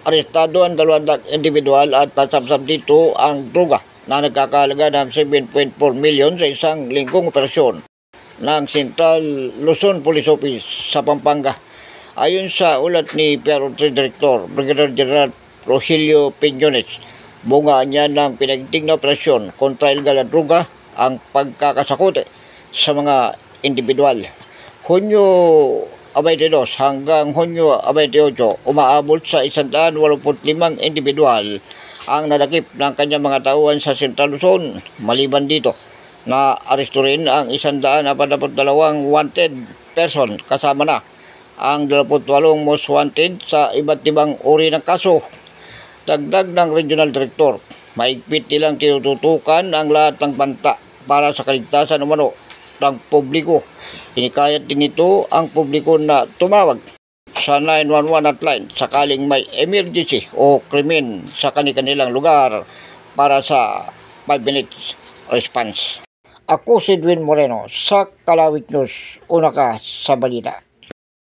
arestado ang 200 individual at nasabsab dito ang droga na nagkakahalaga ng 7.4 million sa isang linggong operasyon ng Central Luzon Police Office sa Pampanga. Ayon sa ulat ni PRO Director Brigadier General Rogelio Piñones, bunga niya ng pinagting na operasyon kontra illegal na droga ang pagkakasakote sa mga individual. Hunyo 22 hanggang Hunyo 28, umaabot sa 185 individual ang nadakip ng kanyang mga tauhan sa Central Luzon. Maliban dito, na aresto rin ang 142 wanted person, kasama na ang 28 most wanted sa iba't ibang uri ng kaso. Dagdag ng Regional Director, mahigpit nilang tinututukan ang lahat ng banta para sa kaligtasan umano ng publiko. Hinikayat din ito ang publiko na tumawag sa 911 hotline sakaling may emergency o krimen sa kanilang lugar para sa 5 minutes response. Ako si Edwin Moreno sa Kalawit News, una ka sa balita.